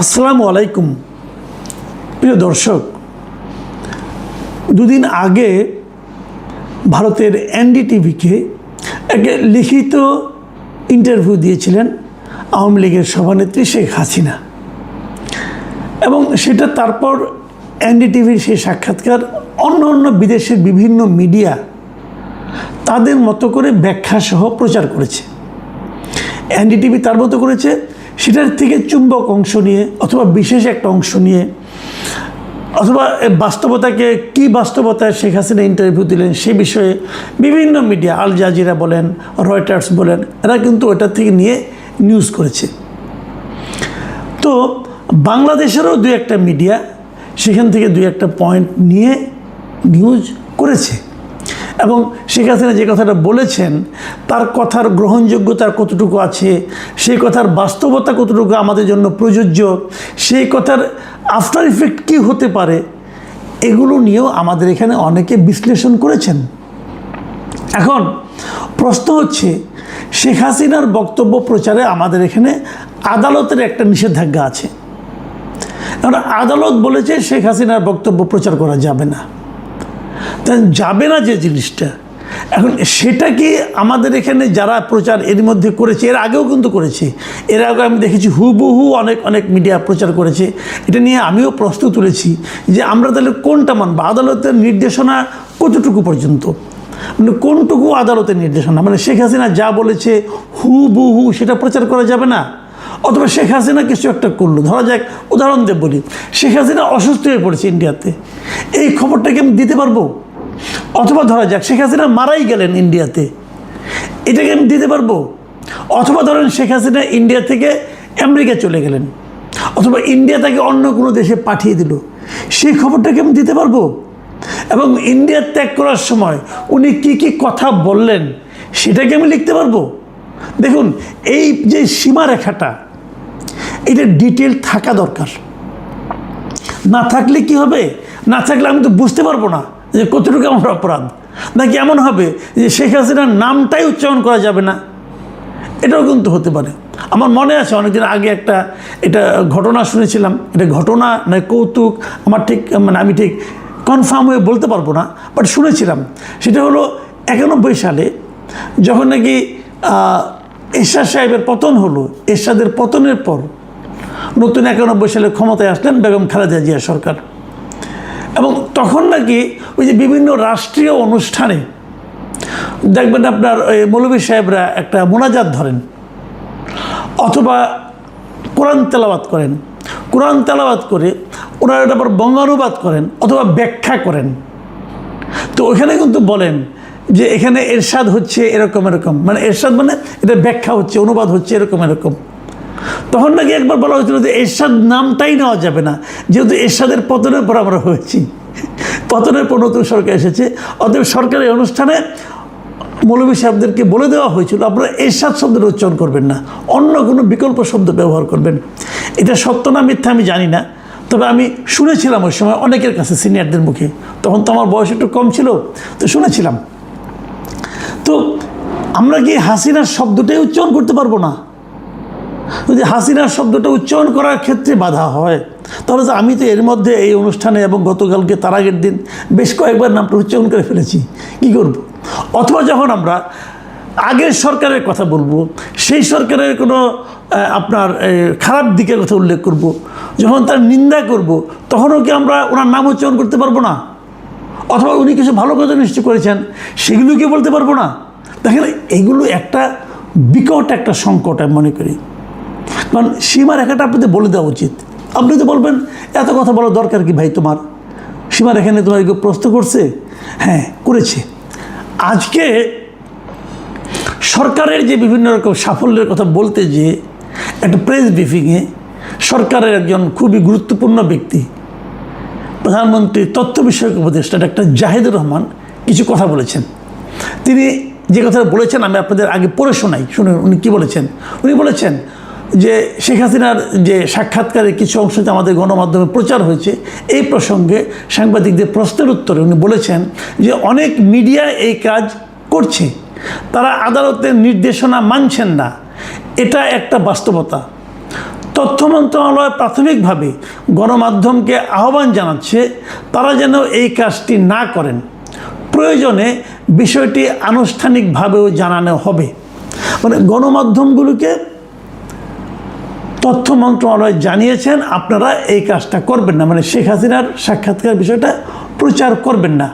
আসসালামু আলাইকুম প্রিয় দর্শক, দুদিন আগে ভারতের এনডিটিভিকে এক লিখিত ইন্টারভিউ দিয়েছিলেন আওয়ামী লীগের সভানেত্রী শেখ হাসিনা, এবং সেটা তারপর এনডিটিভির সেই সাক্ষাৎকার অন্য বিদেশের বিভিন্ন মিডিয়া তাদের মতো করে ব্যাখ্যাসহ প্রচার করেছে। এনডিটিভি তার মতো করেছে, সেটার থেকে চুম্বক অংশ নিয়ে অথবা বিশেষ একটা অংশ নিয়ে অথবা বাস্তবতাকে কী বাস্তবতায় শেখ হাসিনা ইন্টারভিউ দিলেন সে বিষয়ে বিভিন্ন মিডিয়া, আল জাজিরা বলেন, রয়টার্স বলেন, এরা কিন্তু ওটার থেকে নিয়ে নিউজ করেছে। তো বাংলাদেশেরও দুই একটা মিডিয়া সেখান থেকে দুই একটা পয়েন্ট নিয়ে নিউজ করেছে, এবং শেখ হাসিনা যে কথাটা বলেছেন তার কথার গ্রহণযোগ্যতা কতটুকু আছে, সেই কথার বাস্তবতা কতটুকু আমাদের জন্য প্রযোজ্য, সেই কথার আফটার ইফেক্ট কী হতে পারে, এগুলো নিয়েও আমাদের এখানে অনেকে বিশ্লেষণ করেছেন। এখন প্রশ্ন হচ্ছে, শেখ হাসিনার বক্তব্য প্রচারে আমাদের এখানে আদালতের একটা নিষেধাজ্ঞা আছে। কারণ আদালত বলেছে শেখ হাসিনার বক্তব্য প্রচার করা যাবে না। তা যাবে না যে জিনিসটা, এখন সেটা কি আমাদের এখানে যারা প্রচার এর মধ্যে করেছে, এর আগেও কিন্তু করেছে, এর আগে আমি দেখেছি হুবহু অনেক মিডিয়া প্রচার করেছে। এটা নিয়ে আমিও প্রশ্ন তুলেছি যে আমরা তাহলে কোনটা মানব, আদালতের নির্দেশনা কতটুকু পর্যন্ত, মানে কোনটুকু আদালতের নির্দেশনা, মানে শেখ হাসিনা যা বলেছে হুবহু সেটা প্রচার করা যাবে না, অথবা শেখ হাসিনা কিছু একটা করলো, ধরা যাক উদাহরণ দিয়ে বলি, শেখ হাসিনা অসুস্থ হয়ে পড়েছে ইন্ডিয়াতে, এই খবরটাকে আমি দিতে পারবো? অথবা ধরা যাক শেখ হাসিনা মারাই গেলেন ইন্ডিয়াতে, এটাকে আমি দিতে পারবো? অথবা ধরেন শেখ হাসিনা ইন্ডিয়া থেকে আমেরিকা চলে গেলেন, অথবা ইন্ডিয়া তাকে অন্য কোনো দেশে পাঠিয়ে দিল, সেই খবরটাকে আমি দিতে পারবো? এবং ইন্ডিয়া ত্যাগ করার সময় উনি কি কথা বললেন সেটাকে আমি লিখতে পারবো? দেখুন, এই যে সীমারেখাটা, এটা ডিটেল থাকা দরকার। না থাকলে কি হবে, না থাকলে আমি তো বুঝতে পারবো না যে কতটুকু আমার অপরাধ, নাকি এমন হবে যে শেখ হাসিনার নামটাই উচ্চারণ করা যাবে না, এটাও কিন্তু হতে পারে। আমার মনে আছে অনেকদিন আগে এটা ঘটনা শুনেছিলাম, এটা ঘটনা নয় কৌতুক, আমি ঠিক কনফার্ম হয়ে বলতে পারবো না, বাট শুনেছিলাম। সেটা হলো 91 সালে যখন নাকি এরশাদ সাহেবের পতন হলো, এরশাদের পতনের পর নতুন 91 সালে ক্ষমতায় আসলেন বেগম খালেদা জিয়া সরকার, এবং তখন নাকি ওই যে বিভিন্ন রাষ্ট্রীয় অনুষ্ঠানে দেখবেন আপনার মৌলভী সাহেবরা একটা মোনাজাত ধরেন, অথবা কোরআন তেলাওয়াত করেন, কোরআন তেলাওয়াত করে ওনারা এটা আবার বঙ্গানুবাদ করেন অথবা ব্যাখ্যা করেন। তো ওইখানে কিন্তু বলেন যে এখানে এরশাদ হচ্ছে এরকম, মানে এরশাদ মানে এটা ব্যাখ্যা হচ্ছে, অনুবাদ হচ্ছে এরকম। তখন নাকি একবার বলা হয়েছিল যে এরশাদ নামটাই নেওয়া যাবে না, যেহেতু এরশাদের পতনের পর আমরা হয়েছি, পতনের পর নতুন সরকার এসেছে, অতএব সরকারি অনুষ্ঠানে মৌলভী সাহেবদেরকে বলে দেওয়া হয়েছিল আপনারা এরশাদ শব্দের উচ্চারণ করবেন না, অন্য কোনো বিকল্প শব্দ ব্যবহার করবেন। এটা সত্য না মিথ্যা আমি জানি না, তবে আমি শুনেছিলাম ওই সময় অনেকের কাছে, সিনিয়রদের মুখে, তখন তো আমার বয়স একটু কম ছিল, তো শুনেছিলাম। তো আমরা কি হাসিনার শব্দটাই উচ্চারণ করতে পারবো না? যদি হাসিনার শব্দটা উচ্চারণ করার ক্ষেত্রে বাধা হয়, তাহলে তো আমি তো এর মধ্যে এই অনুষ্ঠানে এবং গতকালকে তার আগের দিন বেশ কয়েকবার নামটা উচ্চারণ করে ফেলেছি, কী করব? অথবা যখন আমরা আগের সরকারের কথা বলবো, সেই সরকারের কোনো আপনার খারাপ দিকের কথা উল্লেখ করব, যখন তার নিন্দা করব, তখনও কি আমরা ওনার নাম উচ্চারণ করতে পারবো না? অথবা উনি কিছু ভালো কথা নিশ্চয় করেছেন সেগুলো কি বলতে পারবো না? দেখেন, এগুলো একটা বিকট একটা সংকট আমি মনে করি। কারণ সীমারেখাটা আপনাদের বলে দেওয়া উচিত। আপনি তো বলবেন এত কথা বলার দরকার কি ভাই, তোমার সীমারেখা নিয়ে তোমার কেউ প্রশ্ন করছে? হ্যাঁ, করেছে। আজকে সরকারের যে বিভিন্ন রকম সাফল্যের কথা বলতে যে একটা প্রেস ব্রিফিংয়ে সরকারের একজন খুবই গুরুত্বপূর্ণ ব্যক্তি, প্রধানমন্ত্রী তথ্য বিষয়ক উপদেষ্টা ডাক্তার জাহিদুর রহমান কিছু কথা বলেছেন। তিনি যে কথাটা বলেছেন আমি আপনাদের আগে পড়ে শোনাই, শুনুন উনি কী বলেছেন। উনি বলেছেন যে শেখ হাসিনার যে সাক্ষাৎকারের কিছু অংশ আমাদের গণমাধ্যমে প্রচার হয়েছে, এই প্রসঙ্গে সাংবাদিকদের প্রশ্নের উত্তরে উনি বলেছেন যে অনেক মিডিয়া এই কাজ করছে, তারা আদালতের নির্দেশনা মানছেন না, এটা একটা বাস্তবতা। তথ্য মন্ত্রণালয় প্রাথমিকভাবে গণমাধ্যমকে আহ্বান জানাচ্ছে তারা যেন এই কাজটি না করেন। প্রয়োজনে বিষয়টি আনুষ্ঠানিকভাবেও জানানো হবে। মানে গণমাধ্যমগুলোকে তথ্য মন্ত্রণালয় জানিয়েছেন আপনারা এই কাজটা করবেন না, মানে শেখ হাসিনার সাক্ষাৎকার বিষয়টা প্রচার করবেন না।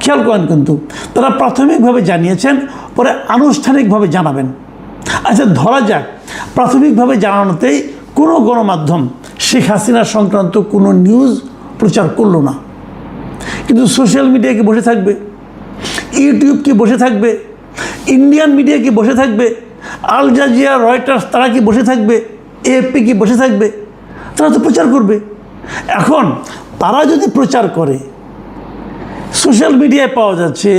খেয়াল করেন, কিন্তু তারা প্রাথমিকভাবে জানিয়েছেন, পরে আনুষ্ঠানিকভাবে জানাবেন। আচ্ছা, ধরা যাক প্রাথমিকভাবে জানানোতেই কোনো গণমাধ্যম শেখ হাসিনা সংক্রান্ত কোনো নিউজ প্রচার করলো না, কিন্তু সোশ্যাল মিডিয়া কি বসে থাকবে? ইউটিউব কি বসে থাকবে? ইন্ডিয়ান মিডিয়া কি বসে থাকবে? আল জাজিরা, রয়টার্স তারা কি বসে থাকবে? এএফপি কি বসে থাকবে? তারা তো প্রচার করবে। এখন তারা যদি প্রচার করে, সোশ্যাল মিডিয়ায় পাওয়া যাচ্ছে,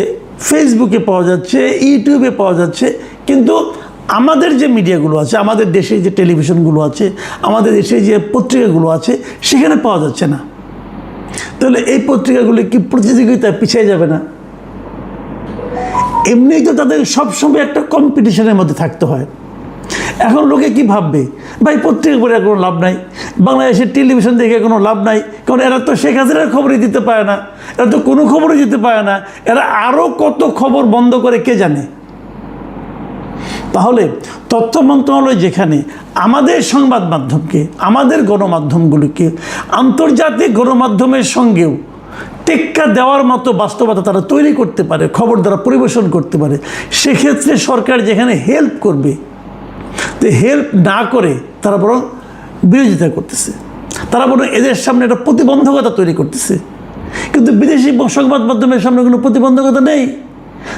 ফেসবুকে পাওয়া যাচ্ছে, ইউটিউবে পাওয়া যাচ্ছে, কিন্তু আমাদের যে মিডিয়াগুলো আছে, আমাদের দেশে যে টেলিভিশনগুলো আছে, আমাদের দেশে যে পত্রিকাগুলো আছে, সেখানে পাওয়া যাচ্ছে না। তাহলে এই পত্রিকাগুলো কি প্রতিযোগিতায় পিছিয়ে যাবে না? এমনিই তো তাদের সবসময় একটা কম্পিটিশনের মধ্যে থাকতে হয়। এখন লোকে কি ভাববে, ভাই পত্রিকা পড়ে কোনো লাভ নাই, বাংলাদেশের টেলিভিশন দেখে কোনো লাভ নাই, কারণ এরা তো শেখ হাসিনার খবরই দিতে পারে না, এরা তো কোনো খবরই দিতে পারে না, এরা আরও কত খবর বন্ধ করে কে জানে। তাহলে তথ্য মন্ত্রণালয় যেখানে আমাদের সংবাদ মাধ্যমকে, আমাদের গণমাধ্যমগুলিকে আন্তর্জাতিক গণমাধ্যমের সঙ্গেও টেক্কা দেওয়ার মতো বাস্তবতা তারা তৈরি করতে পারে, খবর দ্বারা পরিবেশন করতে পারে, সেক্ষেত্রে সরকার যেখানে হেল্প করবে, তো হেল্প না করে তারা বরং বিরোধিতা করতেছে, তারা বরং এদের সামনে একটা প্রতিবন্ধকতা তৈরি করতেছে। কিন্তু বিদেশি সংবাদ মাধ্যমের সামনে কোনো প্রতিবন্ধকতা নেই।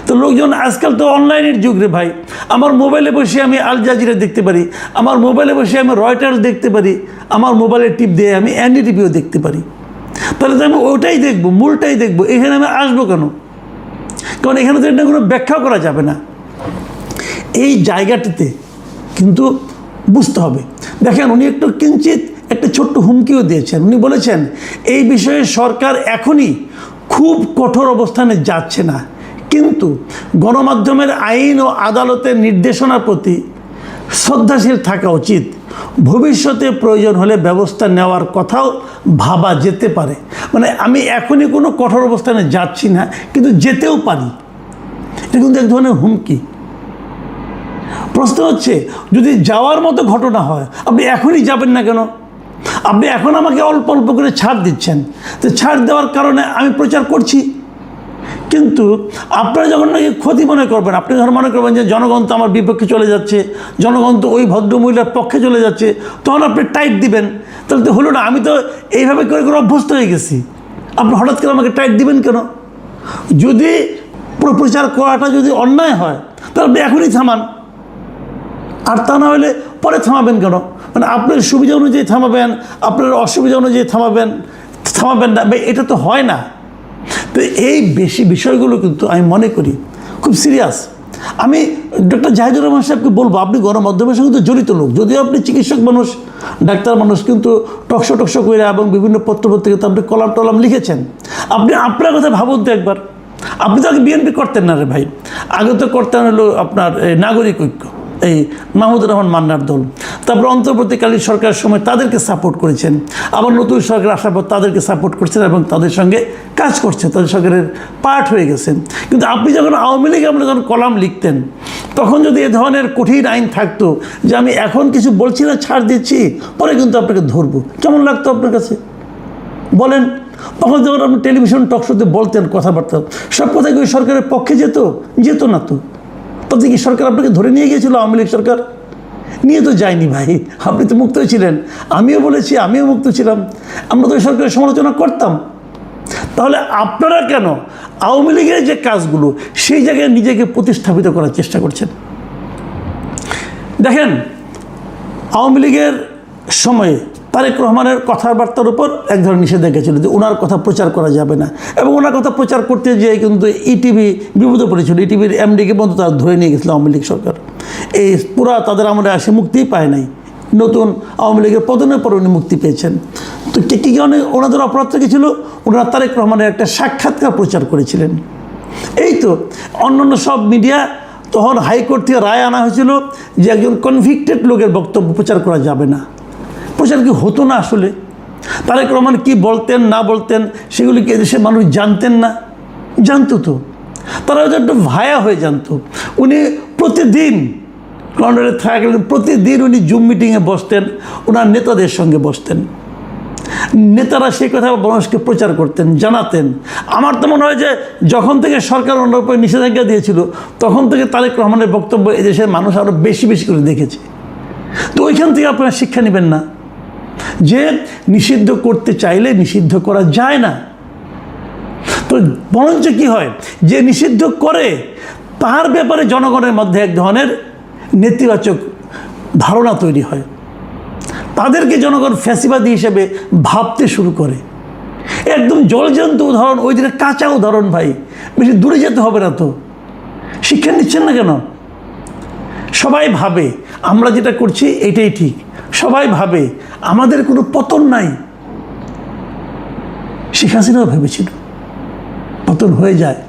তো লোকজন আজকাল তো অনলাইনের যুগ রে ভাই, আমার মোবাইলে বসে আমি আল জাজিরা দেখতে পারি, আমার মোবাইলে বসে আমি রয়টার্স দেখতে পারি, আমার মোবাইলের টিপ দিয়ে আমি এনডিটিভিও দেখতে পারি। তাহলে তো আমি ওটাই দেখবো, মূলটাই দেখবো, এখানে আমি আসবো কেন? কারণ এখানে তো এটা কোনো ব্যাখ্যা করা যাবে না। এই জায়গাটিতে কিন্তু বুঝতে হবে। দেখেন, উনি একটু কিঞ্চিত একটা ছোট্ট হুমকিও দিয়েছেন। উনি বলেছেন এই বিষয়ে সরকার এখনই খুব কঠোর অবস্থানে যাচ্ছে না, কিন্তু গণমাধ্যমের আইন ও আদালতের নির্দেশনার প্রতি শ্রদ্ধাশীল থাকা উচিত। ভবিষ্যতে প্রয়োজন হলে ব্যবস্থা নেওয়ার কথাও ভাবা যেতে পারে। মানে আমি এখনই কোনো কঠোর অবস্থানে যাচ্ছি না, কিন্তু যেতেও পারি। এটা কিন্তু এক ধরনের হুমকি। প্রশ্ন হচ্ছে, যদি যাওয়ার মতো ঘটনা হয়, আপনি এখনই যাবেন না কেন? আপনি এখন আমাকে অল্প অল্প করে ছাড় দিচ্ছেন, তো ছাড় দেওয়ার কারণে আমি প্রচার করছি। কিন্তু আপনারা যখন নাকি ক্ষতি মনে করবেন, আপনি যখন মনে করবেন যে জনগণ তো আমার বিপক্ষে চলে যাচ্ছে, জনগণ তো ওই ভদ্রমহিলার পক্ষে চলে যাচ্ছে, তখন আপনি টাইট দিবেন। তাহলে তো হলো না। আমি তো এইভাবে করে করে অভ্যস্ত হয়ে গেছি, আপনি হঠাৎ করে আমাকে টাইট দিবেন কেন? যদি প্রচার করাটা যদি অন্যায় হয়, তাহলে আপনি এখনই থামান, আর তা না হলে পরে থামাবেন কেন? মানে আপনার সুবিধা অনুযায়ী থামাবেন, আপনার অসুবিধা অনুযায়ী থামাবেন না, এটা তো হয় না। তো এই বেশি বিষয়গুলো কিন্তু আমি মনে করি খুব সিরিয়াস। আমি ডক্টর জাহিদুর রহমান সাহেবকে বলবো, আপনি গণমাধ্যমের সঙ্গে তো জড়িত লোক, যদিও আপনি চিকিৎসক মানুষ, ডাক্তার মানুষ, কিন্তু টকশো করে এবং বিভিন্ন পত্রপত্রিকাতে আপনি কলাম টলাম লিখেছেন। আপনি আপনার কথা ভাবুন তো একবার। আপনি তো আগে বিএনপি করতেন না রে ভাই, আগে তো করতেন হলো আপনার নাগরিক ঐক্য, এই মাহমুদুর রহমান মান্নার দল। তারপর অন্তর্বর্তীকালীন সরকারের সময় তাদেরকে সাপোর্ট করেছেন, আবার নতুন সরকার আসার পর তাদেরকে সাপোর্ট করছেন এবং তাদের সঙ্গে কাজ করছেন, তাদের সরকারের পার্ট হয়ে গেছেন। কিন্তু আপনি যখন আওয়ামী লীগে আপনি যখন কলাম লিখতেন, তখন যদি এ ধরনের কঠিন আইন থাকতো যে আমি এখন কিছু বলছি না, ছাড় দিচ্ছি, পরে কিন্তু আপনাকে ধরবো, কেমন লাগতো আপনার কাছে বলেন? তখন যখন আপনি টেলিভিশন টকশোতে বলতেন কথাবার্তা, সব কথা কি ওই সরকারের পক্ষে যেত না তো? তাতে কি সরকার আপনাকে ধরে নিয়ে গিয়েছিল? আওয়ামী লীগ সরকার নিয়ে তো যায়নি ভাই, আপনি তো মুক্ত ছিলেন। আমিও বলেছি, আমিও মুক্ত ছিলাম, আমরা তো ওই সরকারের সমালোচনা করতাম। তাহলে আপনারা কেন আওয়ামী লীগের যে কাজগুলো সেই জায়গায় নিজেকে প্রতিস্থাপিত করার চেষ্টা করছেন? দেখেন, আওয়ামী লীগের সময়ে তারেক রহমানের কথাবার্তার উপর এক ধরনের নিষেধাজ্ঞা ছিল যে ওনার কথা প্রচার করা যাবে না, এবং ওনার কথা প্রচার করতে যেয়ে কিন্তু ইটিভি বিপদে পড়েছিল। ইটিভির এমডিকে পর্যন্ত তারা ধরে নিয়ে গেছিলো আওয়ামী লীগ সরকার। এই পুরা তাদের আমলে আসে মুক্তিই পায় নাই। নতুন আওয়ামী লীগের পতনের পর উনি মুক্তি পেয়েছেন। তো কী কারণে ওনাদের অপরাধটা কী ছিল? ওনারা তারেক রহমানের একটা সাক্ষাৎকার প্রচার করেছিলেন। এই তো অন্যান্য সব মিডিয়া, তখন হাইকোর্ট থেকে রায় আনা হয়েছিল যে একজন কনভিক্টেড লোকের বক্তব্য প্রচার করা যাবে না। প্রচার কি হতো না আসলে? তারেক রহমান কি বলতেন না বলতেন সেগুলি কি এদেশের মানুষ জানতেন না? জানতো তো, তারা হয়তো একটু ভায়া হয়ে জানতো। উনি প্রতিদিন লন্ডনে থাকলেন, প্রতিদিন উনি জুম মিটিংয়ে বসতেন, ওনার নেতাদের সঙ্গে বসতেন, নেতারা সেই কথা মানুষকে প্রচার করতেন, জানাতেন। আমার তো মনে হয় যে যখন থেকে সরকার ওনার উপরে নিষেধাজ্ঞা দিয়েছিল তখন থেকে তারেক রহমানের বক্তব্য এদেশের মানুষ আরও বেশি বেশি করে দেখেছে। তো ওইখান থেকে আপনারা শিক্ষা নেবেন না যে নিষিদ্ধ করতে চাইলে নিষিদ্ধ করা যায় না। তো বরঞ্চ কী হয়, যে নিষিদ্ধ করে তার ব্যাপারে জনগণের মধ্যে এক ধরনের নেতিবাচক ধারণা তৈরি হয়, তাদেরকে জনগণ ফ্যাসিবাদী হিসেবে ভাবতে শুরু করে। একদম জলজ্যান্ত উদাহরণ, ওই দিনের কাঁচা উদাহরণ ভাই, বেশি দূরে যেতে হবে না। তো শিক্ষা নিচ্ছেন না কেন? সবাই ভাবে আমরা যেটা করছি এটাই ঠিক, সবাই ভাবে আমাদের কোনো পতন নাই। শেখ হাসিনাও ভেবেছিল পতন হয়ে যায়।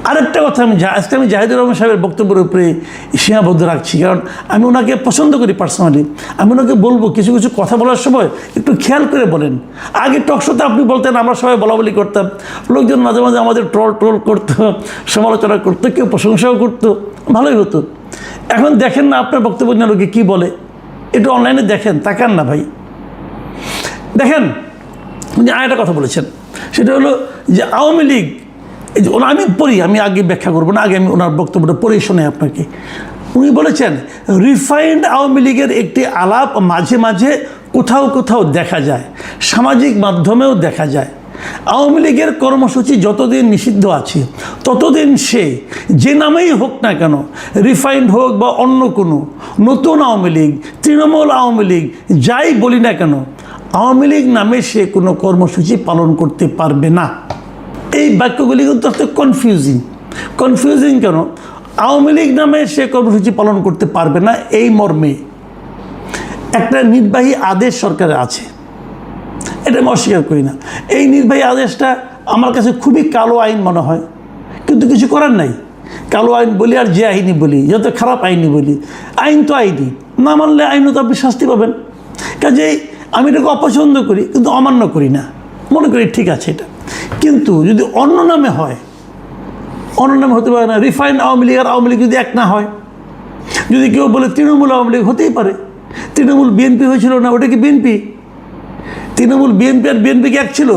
আরেকটা কথা আজকে আমি জাহিদুর রহমান সাহেবের বক্তব্যের উপরে সীমাবদ্ধ রাখছি, কারণ আমি ওনাকে পছন্দ করি পার্সোনালি। আমি ওনাকে বলবো কিছু কিছু কথা বলার সময় একটু খেয়াল করে বলেন। আগে টকশোতে আপনি বলতেন, আমরা সবাই বলাবলি করতাম, লোকজন মাঝে মাঝে আমাদের ট্রোল করতো, সমালোচনা করতো, কেউ প্রশংসাও করতো, ভালোই হতো। এখন দেখেন না আপনার বক্তব্য নিয়ে লোকে কী বলে, একটু অনলাইনে দেখেন, তাকান না ভাই। দেখেন উনি আরেকটা কথা বলেছেন, সেটা হলো যে আওয়ামী লীগ, এই যে আমি পড়ি, আমি আগে ব্যাখ্যা করবো না, আগে আমি ওনার বক্তব্যটা পড়েই শোনাই আপনাকে। উনি বলেছেন রিফাইন্ড আওয়ামী লীগের একটি আলাপ মাঝে মাঝে কোথাও কোথাও দেখা যায়, সামাজিক মাধ্যমেও দেখা যায়। আওয়ামী লীগের কর্মসূচি যতদিন নিষিদ্ধ আছে ততদিন সে যে নামেই হোক না কেন, রিফাইন্ড হোক বা অন্য কোনো, নতুন আওয়ামী লীগ, তৃণমূল আওয়ামী লীগ, যাই বলি না কেন, আওয়ামী লীগ নামে সে কোনো কর্মসূচি পালন করতে পারবে না। এই বাক্যগুলি কিন্তু কনফিউজিং কেন? আওয়ামী লীগ নামে সে কর্মসূচি পালন করতে পারবে না এই মর্মে একটা নির্বাহী আদেশ সরকারের আছে, এটা আমি অস্বীকার করি না। এই নির্বাহী আদেশটা আমার কাছে খুবই কালো আইন মনে হয়, কিন্তু কিছু করার নাই। কালো আইন বলি আর যে আইনি বলি, যত খারাপ আইনি বলি, আইন তো আইনি, না মানলে আইনও তো আপনি শাস্তি পাবেন। কাজেই আমি এটাকে অপছন্দ করি, কিন্তু অমান্য করি না, মনে করি ঠিক আছে এটা। কিন্তু যদি অন্য নামে হয়, অন্য নামে হতে পারে না। রিফাইন্ড আওয়ামী লীগ আর আওয়ামী লীগ যদি এক না হয়, যদি কেউ বলে তৃণমূল আওয়ামী লীগ, হতেই পারে। তৃণমূল বিএনপি হয়েছিল না, ওটা কি বিএনপি? তৃণমূল বিএনপি আর বিএনপি কি এক ছিল?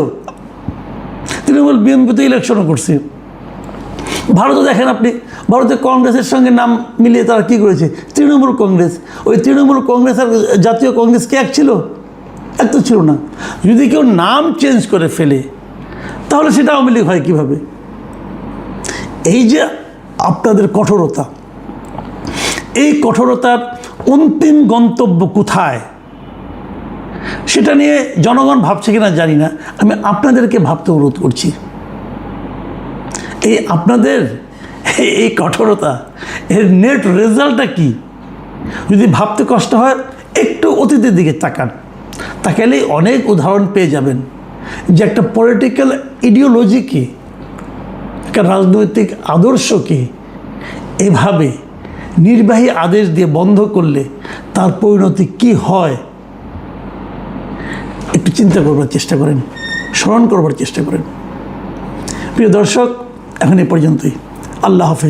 তৃণমূল বিএনপি তো ইলেকশনও করছে। ভারতে দেখেন আপনি, ভারতে কংগ্রেসের সঙ্গে নাম মিলিয়ে তারা কী করেছে? তৃণমূল কংগ্রেস। ওই তৃণমূল কংগ্রেস আর জাতীয় কংগ্রেস কি এক ছিল? এক তো ছিল না। যদি কেউ নাম চেঞ্জ করে ফেলে তাহলে সেটা আওয়ামী লীগ হয় কীভাবে? এই যে আপনাদের কঠোরতা, এই কঠোরতার অন্তিম গন্তব্য কোথায় সেটা নিয়ে জনগণ ভাবছে কিনা জানি না, আমি আপনাদেরকে ভাবতে অনুরোধ করছি। এই আপনাদের এই কঠোরতা, এর নেট রেজাল্টটা কি? যদি ভাবতে কষ্ট হয় একটু অতীতের দিকে তাকান, তাকালেই অনেক উদাহরণ পেয়ে যাবেন যে একটা পলিটিক্যাল ইডিওলজিকে, একটা রাজনৈতিক আদর্শকে এভাবে নির্বাহী আদেশ দিয়ে বন্ধ করলে তার পরিণতি কি হয় একটু চিন্তা করবার চেষ্টা করেন, স্মরণ করবার চেষ্টা করেন। প্রিয় দর্শক, এখন এ পর্যন্তই। আল্লাহ হাফেজ।